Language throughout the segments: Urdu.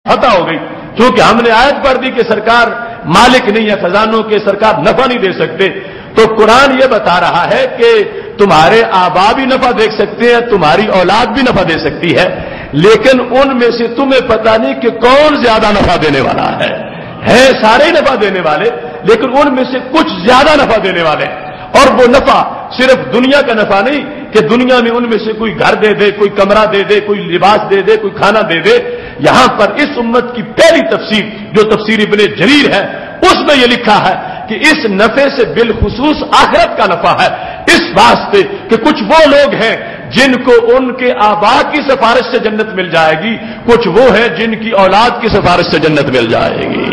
فتح ہو گئی، کیونکہ ہم نے آیت پڑھ دی کہ سرکار مالک نہیں ہے خزانوں کے، سرکار نفع نہیں دے سکتے، تو قرآن یہ بتا رہا ہے کہ تمہارے آبا بھی نفع دے سکتے ہیں، تمہاری اولاد بھی نفع دے سکتی ہے، لیکن ان میں سے تمہیں پتہ نہیں کہ کون زیادہ نفع دینے والا ہے سارے نفع دینے والے، لیکن ان میں سے کچھ زیادہ نفع دینے والے، اور وہ نفع صرف دنیا کا نفع نہیں کہ دنیا میں ان میں سے کوئی گھر دے دے، کوئی کمرہ دے دے، کوئی لباس دے دے، کوئی کھانا دے دے۔ یہاں پر اس امت کی پہلی تفسیر جو تفسیر ابن جریر ہے اس میں یہ لکھا ہے کہ اس نفع سے بالخصوص آخرت کا نفع ہے، اس واسطے کہ کچھ وہ لوگ ہیں جن کو ان کے آبا کی سفارش سے جنت مل جائے گی، کچھ وہ ہیں جن کی اولاد کی سفارش سے جنت مل جائے گی۔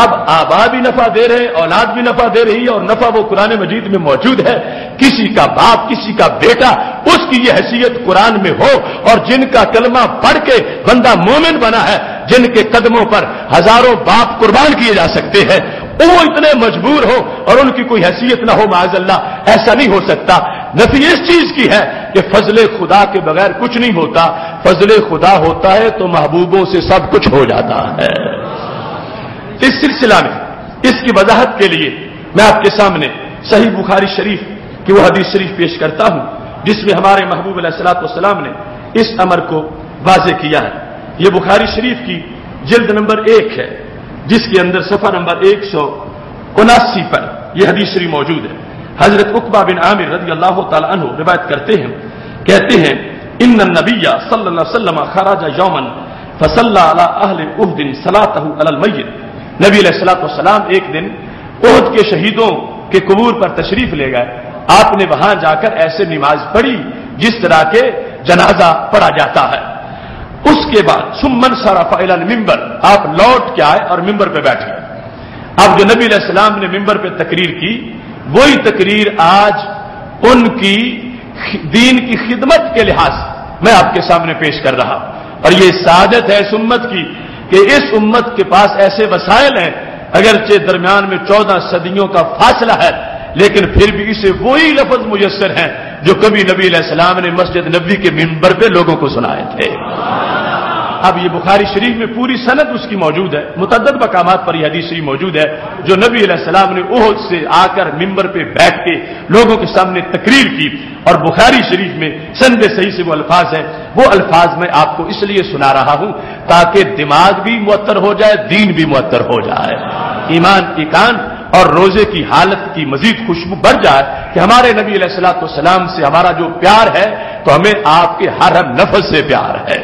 اب آبا بھی نفع دے رہے، اولاد بھی نفع دے رہی ہے، اور نفع وہ قرآن مجید میں موجود ہے۔ کسی کا باپ، کسی کا بیٹا، اس کی یہ حیثیت قرآن میں ہو، اور جن کا کلمہ پڑھ کے بندہ مومن بنا ہے، جن کے قدموں پر ہزاروں باپ قربان کیے جا سکتے ہیں، وہ اتنے مجبور ہو اور ان کی کوئی حیثیت نہ ہو، معاذ اللہ، ایسا نہیں ہو سکتا۔ نفی اس چیز کی ہے کہ فضل خدا کے بغیر کچھ نہیں ہوتا، فضل خدا ہوتا ہے تو محبوبوں سے سب کچھ ہو جاتا ہے۔ اس سلسلہ میں اس کی وضاحت کے لیے میں آپ کے سامنے صحیح بخاری شریف کی وہ حدیث شریف پیش کرتا ہوں جس میں ہمارے محبوب علیہ الصلوۃ والسلام نے اس امر کو واضح کیا ہے۔ یہ بخاری شریف کی جلد نمبر 1 ہے، جس کے اندر صفحہ نمبر 179 پر یہ حدیث شریف موجود ہے۔ حضرت عقبہ بن عامر رضی اللہ تعالی عنہ روایت کرتے ہیں، کہتے ہیں ان النبی صلی اللہ علیہ وسلم خرج یوما فصلى على اهل احد صلاته على المیت۔ نبی علیہ الصلوۃ والسلام ایک دن احد کے شہیدوں کے قبور پر تشریف لے گئے، آپ نے وہاں جا کر ایسے نماز پڑھی جس طرح کے جنازہ پڑھا جاتا ہے۔ اس کے بعد ثم انصرف الى المنبر، آپ لوٹ کے آئے اور ممبر پہ بیٹھ گئے۔ اب جو نبی علیہ السلام نے ممبر پہ تقریر کی، وہی تقریر آج ان کی دین کی خدمت کے لحاظ میں آپ کے سامنے پیش کر رہا ہوں، اور یہ سعادت ہے اس امت کی کہ اس امت کے پاس ایسے وسائل ہیں، اگرچہ درمیان میں 14 صدیوں کا فاصلہ ہے، لیکن پھر بھی اسے وہی لفظ میسر ہیں جو کبھی نبی علیہ السلام نے مسجد نبوی کے منبر پہ لوگوں کو سنائے تھے۔ اب یہ بخاری شریف میں پوری سند اس کی موجود ہے، متعدد مقامات پر یہ حدیث شریف موجود ہے جو نبی علیہ السلام نے احد سے آ کر منبر پہ بیٹھ کے لوگوں کے سامنے تقریر کی، اور بخاری شریف میں سند صحیح سے وہ الفاظ ہیں، وہ الفاظ میں آپ کو اس لیے سنا رہا ہوں تاکہ دماغ بھی معطر ہو جائے، دین بھی معطر ہو جائے، ایمان کی کان اور روزے کی حالت کی مزید خوشبو بڑھ جائے کہ ہمارے نبی علیہ الصلوۃ والسلام سے ہمارا جو پیار ہے تو ہمیں آپ کے ہر نفس سے پیار ہے۔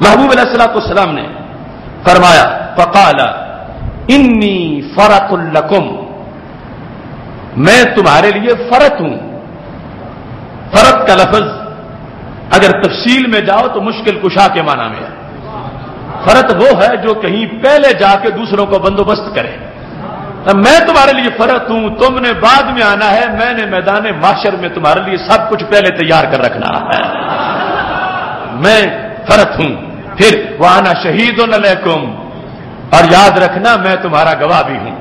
محبوب علیہ الصلوۃ والسلام نے فرمایا فقال انی فرط لکم، میں تمہارے لیے فرط ہوں۔ فرط کا لفظ اگر تفصیل میں جاؤ تو مشکل کشا کے معنی میں ہے۔ فرط وہ ہے جو کہیں پہلے جا کے دوسروں کو بندوبست کرے۔ میں تمہارے لیے فرط ہوں، تم نے بعد میں آنا ہے، میں نے میدان محشر میں تمہارے لیے سب کچھ پہلے تیار کر رکھنا ہے۔ میں فرط ہوں، پھر وَأَنَا شَهِيدٌ عَلَيْكُمْ، اور یاد رکھنا میں تمہارا گواہ بھی ہوں۔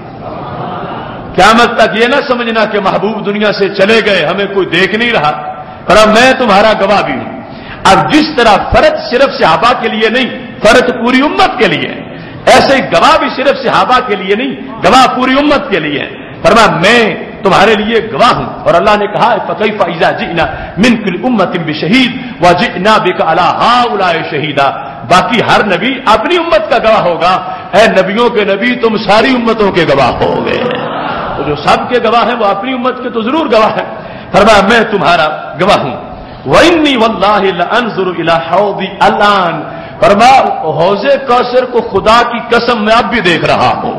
قیامت تک یہ نہ سمجھنا کہ محبوب دنیا سے چلے گئے ہمیں کوئی دیکھ نہیں رہا، پر میں تمہارا گواہ بھی ہوں۔ اب جس طرح فرض صرف صحابہ کے لیے نہیں، فرض پوری امت کے لیے، ایسے ہی گواہ بھی صرف صحابہ کے لیے نہیں، گواہ پوری امت کے لیے ہے۔ فرمایا میں تمہارے لیے گواہ ہوں، اور اللہ نے کہا فَكَيْفَ إِذَا جِئْنَا مِنْ كُلِّ أُمَّةٍ بِشَهِيدٍ وَجِئْنَا بِكَ عَلَى هَؤُلَاءِ شَهِيدًا، باقی ہر نبی اپنی امت کا گواہ ہوگا، اے نبیوں کے نبی تم ساری امتوں کے گواہ ہوگے، تو جو سب کے گواہ ہیں وہ اپنی امت کے تو ضرور گواہ ہیں۔ فرمایا میں تمہارا گواہ ہوں۔ وَإِنِّي وَاللَّهِ لَأَنظُرُ إِلَى حَوْضِ الْآن، فرمایا حوض کوثر کو خدا کی قسم میں اب بھی دیکھ رہا ہوں۔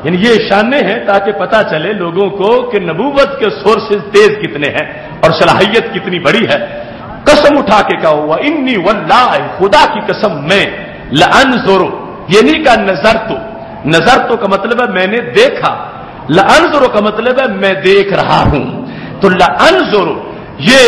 یعنی یہ اشارے ہیں تاکہ پتہ چلے لوگوں کو کہ نبوت کے سورسز تیز کتنے ہیں اور صلاحیت کتنی بڑی ہے۔ قسم اٹھا کے کہا ہوا انی واللہ، خدا کی قسم میں، لانظر، یہ نہیں کہا نظر تو کا مطلب ہے میں نے دیکھا، لانظر کا مطلب ہے میں دیکھ رہا ہوں۔ تو لانظر یہ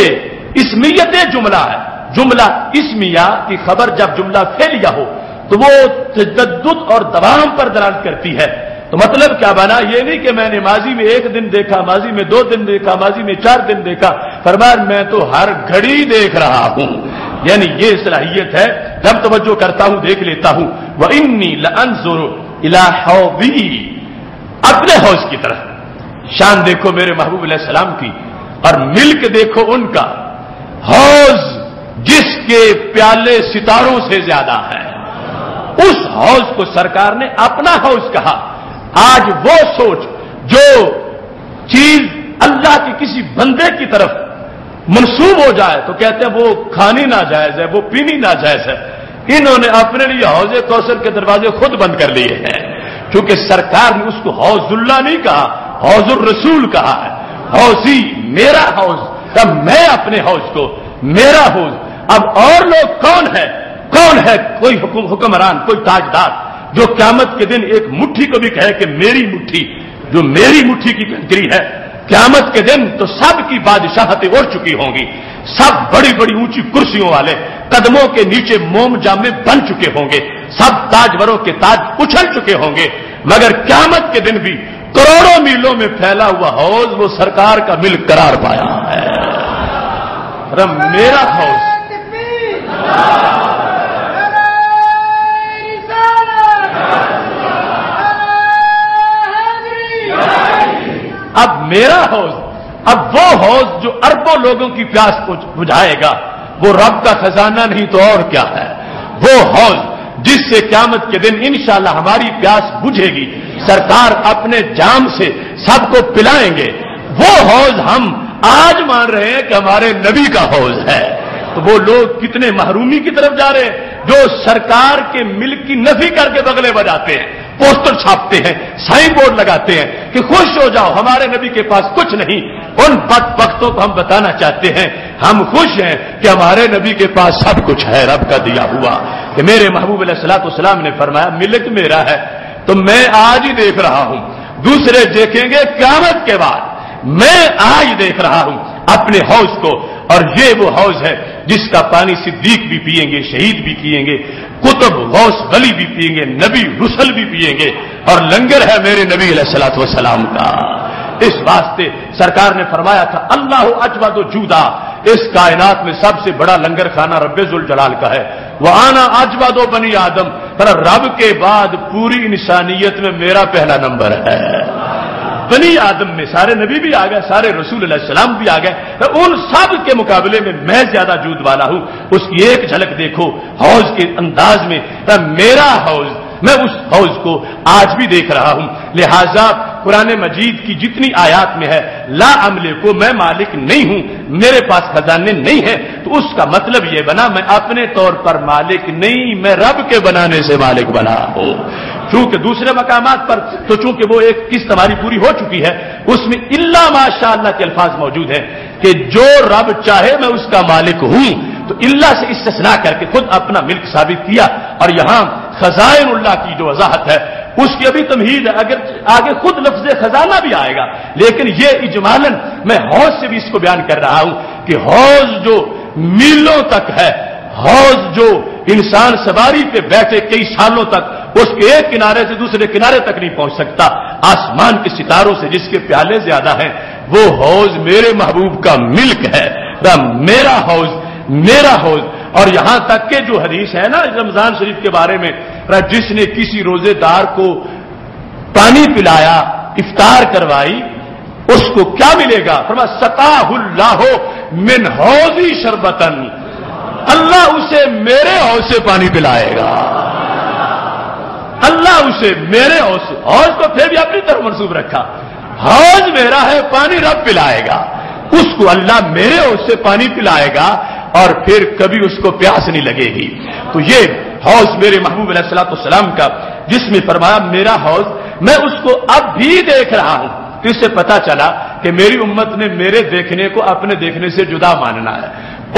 اسمیت جملہ ہے، جملہ اسمیہ کی خبر جب جملہ فعلیہ ہو تو وہ تجدد اور دوام پر دلالت کرتی ہے۔ تو مطلب کیا بنا، یہ نہیں کہ میں نے ماضی میں 1 دن دیکھا، ماضی میں 2 دن دیکھا، ماضی میں 4 دن دیکھا، فرمایا میں تو ہر گھڑی دیکھ رہا ہوں۔ یعنی یہ صلاحیت ہے جب توجہ کرتا ہوں دیکھ لیتا ہوں وَإِنِّي لَأَنظُرُ إِلَىٰ حَوْضِي، اپنے حوض کی طرف. شان دیکھو میرے محبوب علیہ السلام کی، اور ملک دیکھو ان کا. حوض جس کے پیالے ستاروں سے زیادہ ہے، اس حوض کو سرکار نے اپنا حوض کہا. آج وہ سوچ جو چیز اللہ کے کسی بندے کی طرف منسوب ہو جائے تو کہتے ہیں وہ کھانی ناجائز ہے، وہ پینی ناجائز ہے. انہوں نے اپنے لیے حوض کوثر کے دروازے خود بند کر لیے ہیں، کیونکہ سرکار نے اس کو حوض اللہ نہیں کہا، حوض الرسول کہا ہے. حوضی میرا حوض، تب میں اپنے حوض کو میرا حوض. اب اور لوگ کون ہے؟ کوئی حکمران، کوئی تاجدار جو قیامت کے دن ایک مٹھی کو بھی کہے کہ میری مٹھی، جو میری مٹھی کی کنکری ہے. قیامت کے دن تو سب کی بادشاہتیں اڑ چکی ہوں گی، سب بڑی بڑی اونچی کرسیوں والے قدموں کے نیچے موم جامے بن چکے ہوں گے، سب تاجوروں کے تاج اچھل چکے ہوں گے، مگر قیامت کے دن بھی کروڑوں میلوں میں پھیلا ہوا حوض وہ سرکار کا ملک قرار پایا ہے. رب میرا حوض. اب میرا حوض، اب وہ حوض جو اربوں لوگوں کی پیاس کو بجھائے گا، وہ رب کا خزانہ نہیں تو اور کیا ہے. وہ حوض جس سے قیامت کے دن انشاءاللہ ہماری پیاس بجھے گی، سرکار اپنے جام سے سب کو پلائیں گے. وہ حوض ہم آج مان رہے ہیں کہ ہمارے نبی کا حوض ہے. تو وہ لوگ کتنے محرومی کی طرف جا رہے ہیں جو سرکار کے ملک کی نفی کر کے بغلے بجاتے ہیں، پوسٹر چھاپتے ہیں، سائن بورڈ لگاتے ہیں کہ خوش ہو جاؤ ہمارے نبی کے پاس کچھ نہیں. ان بدبختوں کو ہم بتانا چاہتے ہیں ہم خوش ہیں کہ ہمارے نبی کے پاس سب کچھ ہے، رب کا دیا ہوا. کہ میرے محبوب علیہ الصلوۃ والسلام نے فرمایا ملک میرا ہے. تو میں آج ہی دیکھ رہا ہوں، دوسرے دیکھیں گے قیامت کے بعد. میں آج دیکھ رہا ہوں اپنے حوض کو، اور یہ وہ حوض ہے جس کا پانی صدیق بھی پئیں گے، شہید بھی پئیں گے، کتب غوث ولی بھی پئیں گے، نبی رسل بھی پئیں گے، اور لنگر ہے میرے نبی علیہ الصلوۃ والسلام کا. اس واسطے سرکار نے فرمایا تھا اللہ اجود جودا، اس کائنات میں سب سے بڑا لنگر خانہ رب ذوالجلال کا ہے. وَأَنَا أَجْوَدُ بنی آدم، پر رب کے بعد پوری انسانیت میں میرا پہلا نمبر ہے. بنی آدم میں سارے نبی بھی آ گئے، سارے رسول علیہ السلام بھی آ گئے، ان سب کے مقابلے میں میں زیادہ جود والا ہوں. اس کی ایک جھلک دیکھو حوض کے انداز میں. میرا حوض، میں اس حوض کو آج بھی دیکھ رہا ہوں. لہذا قرآن مجید کی جتنی آیات میں ہے لا عملے کو، میں مالک نہیں ہوں، میرے پاس خزانے نہیں ہیں، تو اس کا مطلب یہ بنا میں اپنے طور پر مالک نہیں، میں رب کے بنانے سے مالک بنا ہوں. چونکہ دوسرے مقامات پر تو چونکہ وہ ایک قسط ہماری پوری ہو چکی ہے، اس میں الا ماشاء اللہ کے الفاظ موجود ہیں کہ جو رب چاہے میں اس کا مالک ہوں. تو اللہ سے استثناء کر کے خود اپنا ملک ثابت کیا. اور یہاں خزائن اللہ کی جو وضاحت ہے اس کی ابھی تمہید ہے، اگر آگے خود لفظ خزانہ بھی آئے گا، لیکن یہ اجمالاً میں حوض سے بھی اس کو بیان کر رہا ہوں کہ حوض جو میلوں تک ہے، حوض جو انسان سواری پہ بیٹھے کئی سالوں تک اس کے ایک کنارے سے دوسرے کنارے تک نہیں پہنچ سکتا، آسمان کے ستاروں سے جس کے پیالے زیادہ ہیں، وہ حوض میرے محبوب کا ملک ہے. میرا حوض، میرا حوض. اور یہاں تک کہ جو حدیث ہے نا رمضان شریف کے بارے میں، جس نے کسی روزے دار کو پانی پلایا، افطار کروائی، اس کو کیا ملے گا؟ فرمایا سقاہ اللہ من حوضی شربتن، اللہ اسے میرے حوض سے پانی پلائے گا. اللہ اسے میرے حوض سے، حوض کو پھر بھی اپنی طرف منسوب رکھا، حوض میرا ہے، پانی رب پلائے گا. اس کو اللہ میرے حوض سے پانی پلائے گا اور پھر کبھی اس کو پیاس نہیں لگے گی. تو یہ حوض میرے محبوب علیہ الصلوۃ والسلام کا، جس میں فرمایا میرا حوض، میں اس کو اب بھی دیکھ رہا ہوں. تو اس سے پتا چلا کہ میری امت نے میرے دیکھنے کو اپنے دیکھنے سے جدا ماننا ہے.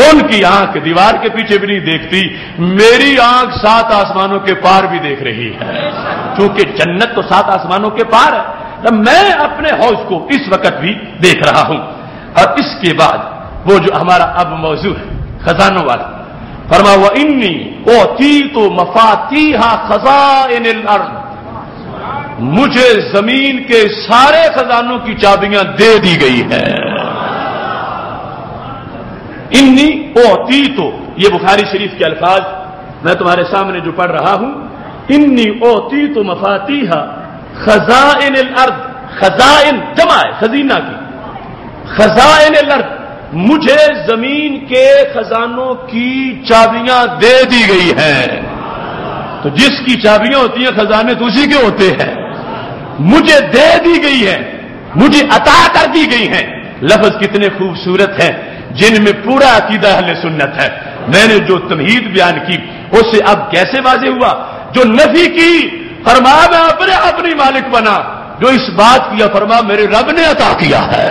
ان کی آنکھ دیوار کے پیچھے بھی نہیں دیکھتی، میری آنکھ 7 آسمانوں کے پار بھی دیکھ رہی ہے، کیونکہ جنت تو 7 آسمانوں کے پار ہے. میں اپنے حوض کو اس وقت بھی دیکھ رہا ہوں. اور اس کے بعد وہ جو ہمارا اب موضوع ہے خزانوں والا، فرمایا وَإِنِّي أُوتِيتُ مَفَاتِيحَ خَزَائِنِ الْأَرْضِ، مجھے زمین کے سارے خزانوں کی چابیاں دے دی گئی ہیں. انی اوتیتو، یہ بخاری شریف کے الفاظ میں تمہارے سامنے جو پڑھ رہا ہوں، انی اوتیت مفاتیح خزائن الارض، خزائن جمع ہے خزینہ کی، خزائن الارض، مجھے زمین کے خزانوں کی چابیاں دے دی گئی ہیں۔ تو جس کی چابیاں ہوتی ہیں خزانے تو اسی کے ہوتے ہیں، مجھے دے دی گئی ہیں، مجھے عطا کر دی گئی ہیں۔ لفظ کتنے خوبصورت ہیں جن میں پورا عقیدہ اہل سنت ہے۔ میں نے جو تمہید بیان کی اس سے اب کیسے واضح ہوا؟ جو نفی کی فرمایا میں اپنے اپنی مالک بنا، جو اس بات کیا فرمایا میرے رب نے عطا کیا ہے۔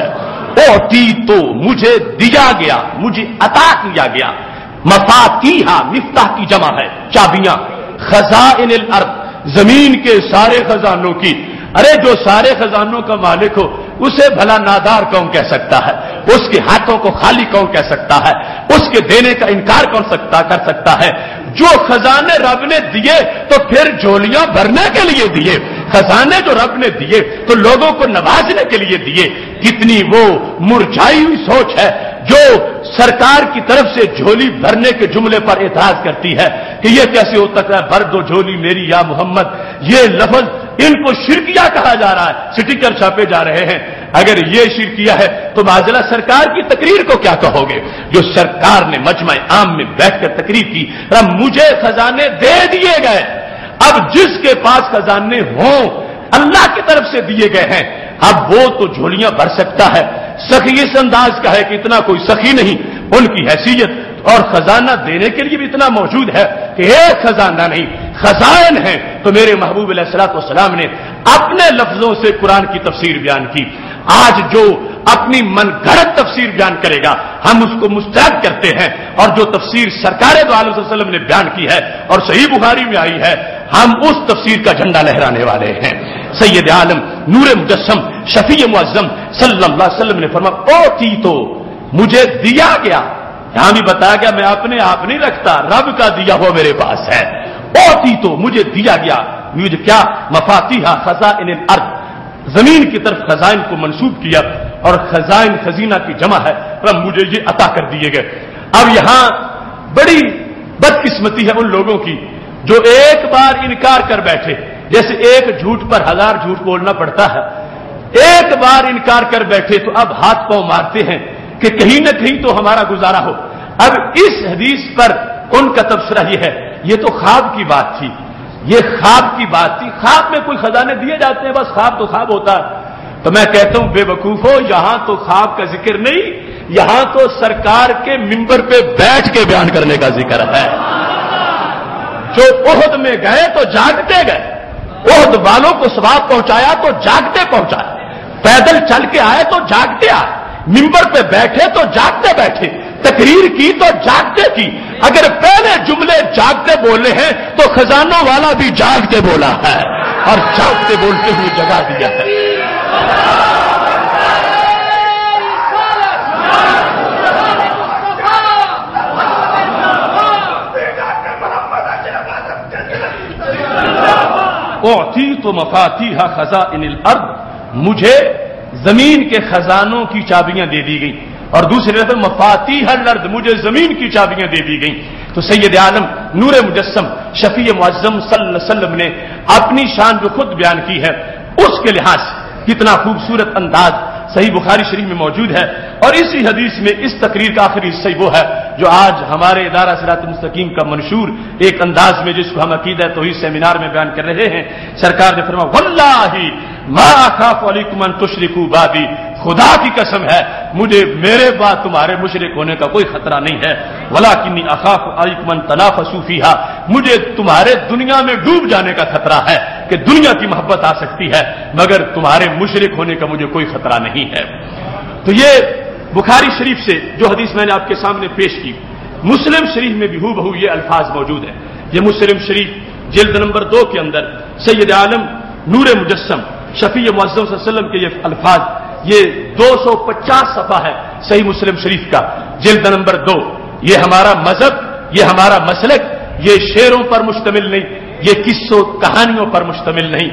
اوتی تو مجھے دیا گیا، مجھے عطا کیا گیا۔ مفاتیح مفتاح کی جمع ہے، چابیاں، خزائن الارض، زمین کے سارے خزانوں کی۔ ارے جو سارے خزانوں کا مالک ہو اسے بھلا نادار کون کہہ سکتا ہے؟ اس کے ہاتھوں کو خالی کون کہہ سکتا ہے؟ اس کے دینے کا انکار کون کر سکتا ہے؟ جو خزانے رب نے دیے تو پھر جھولیاں بھرنے کے لیے دیے، خزانے جو رب نے دیے تو لوگوں کو نوازنے کے لیے دیے۔ کتنی وہ مرجھائی ہوئی سوچ ہے جو سرکار کی طرف سے جھولی بھرنے کے جملے پر اعتراض کرتی ہے کہ یہ کیسے ہو سکتا ہے، بھر دو جھولی میری یا محمد۔ یہ لفظ ان کو شرکیہ کہا جا رہا ہے، سٹیکر چھاپے جا رہے ہیں۔ اگر یہ شرکیہ ہے تو معذرہ سرکار کی تقریر کو کیا کہو گے؟ جو سرکار نے مجمع عام میں بیٹھ کر تقریر کی، مجھے خزانے دے دیے گئے۔ اب جس کے پاس خزانے ہوں اللہ کی طرف سے دیے گئے ہیں، اب وہ تو جھولیاں بھر سکتا ہے۔ سخی اس انداز کا ہے کہ اتنا کوئی سخی نہیں، ان کی حیثیت اور خزانہ دینے کے لیے بھی اتنا موجود ہے کہ ایک خزانہ نہیں، خزائن ہیں۔ تو میرے محبوب علیہ الصلوۃ والسلام نے اپنے لفظوں سے قرآن کی تفسیر بیان کی۔ آج جو اپنی من گھڑت تفسیر بیان کرے گا ہم اس کو مسترد کرتے ہیں، اور جو تفسیر سرکار دو عالم صلی اللہ علیہ وسلم نے بیان کی ہے اور صحیح بخاری میں آئی ہے ہم اس تفسیر کا جھنڈا لہرانے والے ہیں۔ سید عالم نور مجسم شفیع معظم صلی اللہ علیہ وسلم نے فرمایا اوتی تو مجھے دیا گیا۔ یہاں بھی بتایا گیا میں اپنے آپ نہیں رکھتا، رب کا دیا ہوا میرے پاس ہے۔ اوتی تو مجھے دیا گیا، مجھے کیا؟ مفاتیح خزائن الارض، زمین کی طرف خزائن کو منسوب کیا، اور خزائن خزینہ کی جمع ہے، رب مجھے یہ عطا کر دیے گئے۔ اب یہاں بڑی بدقسمتی ہے ان لوگوں کی جو ایک بار انکار کر بیٹھے، جیسے ایک جھوٹ پر 1000 جھوٹ بولنا پڑتا ہے۔ ایک بار انکار کر بیٹھے تو اب ہاتھ پاؤں مارتے ہیں کہ کہیں نہ کہیں تو ہمارا گزارا ہو۔ اب اس حدیث پر ان کا تبصرہ یہ ہے یہ تو خواب کی بات تھی، یہ خواب کی بات تھی، خواب میں کوئی خزانے دیے جاتے ہیں، بس خواب تو خواب ہوتا ہے۔ تو میں کہتا ہوں بے وقوفو، یہاں تو خواب کا ذکر نہیں، یہاں تو سرکار کے منبر پہ بیٹھ کے بیان کرنے کا ذکر ہے۔ جو احد میں گئے تو جاگتے گئے، احد والوں کو ثواب پہنچایا تو جاگتے پہنچایا، پیدل چل کے آئے تو جاگتے آئے، منبر پہ بیٹھے تو جاگتے بیٹھے، تقریر کی تو جاگتے کی۔ اگر پہلے جملے جاگتے بولے ہیں تو خزانوں والا بھی جاگتے بولا ہے اور جاگتے بولتے ہوئے جگا دیا ہے۔ اعطیت مفاتیح خزائن الارض، مجھے زمین کے خزانوں کی چابیاں دے دی گئی، اور دوسری طرف مفاتیح الارض، مجھے زمین کی چابیاں دے دی گئیں۔ تو سید عالم نور مجسم شفیع معظم صلی اللہ علیہ وسلم نے اپنی شان جو خود بیان کی ہے اس کے لحاظ سے کتنا خوبصورت انداز صحیح بخاری شریف میں موجود ہے، اور اسی حدیث میں اس تقریر کا آخری حصہ وہ ہے جو آج ہمارے ادارہ صراط مستقیم کا منشور ایک انداز میں جس کو ہم عقیدہ توحید سیمینار میں بیان کر رہے ہیں۔ سرکار نے فرمایا واللہ ما اخاف علیکم ان تشرکوا بعدی، خدا کی قسم ہے مجھے میرے بعد تمہارے مشرک ہونے کا کوئی خطرہ نہیں ہے، ولکنی اخاف علیکم ان تنافسوا فیھا، مجھے تمہارے دنیا میں ڈوب جانے کا خطرہ ہے کہ دنیا کی محبت آ سکتی ہے، مگر تمہارے مشرک ہونے کا مجھے کوئی خطرہ نہیں ہے۔ تو یہ بخاری شریف سے جو حدیث میں نے آپ کے سامنے پیش کی، مسلم شریف میں بھی ہو بہو یہ الفاظ موجود ہیں۔ یہ مسلم شریف جلد نمبر 2 کے اندر سید عالم نور مجسم شفیع معظم صلی اللہ علیہ وسلم کے یہ الفاظ، یہ 250 صفحہ ہے صحیح مسلم شریف کا، جلد نمبر 2۔ یہ ہمارا مذہب، یہ ہمارا مسلک، یہ شعروں پر مشتمل نہیں، یہ قصوں کہانیوں پر مشتمل نہیں،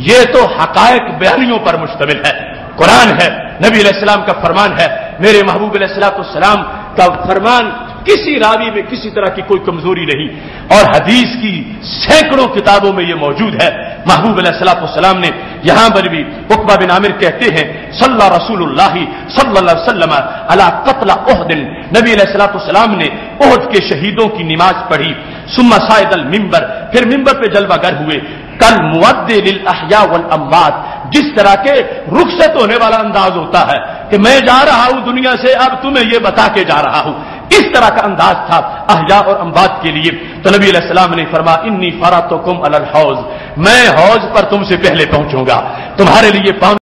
یہ تو حقائق بیانیوں پر مشتمل ہے۔ قرآن ہے، نبی علیہ السلام کا فرمان ہے، میرے محبوب علیہ السلام کا فرمان کسی راوی میں کسی طرح کی کوئی کمزوری نہیں، اور حدیث کی سینکڑوں کتابوں میں یہ موجود ہے۔ محبوب علیہ الصلوۃ والسلام نے یہاں پر بھی عقبہ بن عامر کہتے ہیں صلی رسول اللہ صلی اللہ علیہ وسلم علی قتل احد، نبی علیہ الصلوۃ والسلام نے احد کے شہیدوں کی نماز پڑھی، ثم صعد المنبر، پھر منبر پہ جلوہ گر ہوئے، کل مودع للاحیاء والاموات، جس طرح کے رخصت ہونے والا انداز ہوتا ہے کہ میں جا رہا ہوں دنیا سے، اب تمہیں یہ بتا کے جا رہا ہوں، اس طرح کا انداز تھا احیاء اور اموات کے لیے۔ تو نبی علیہ السلام نے فرمایا انی فراتکم علی الحوض، میں حوض پر تم سے پہلے پہنچوں گا، تمہارے لیے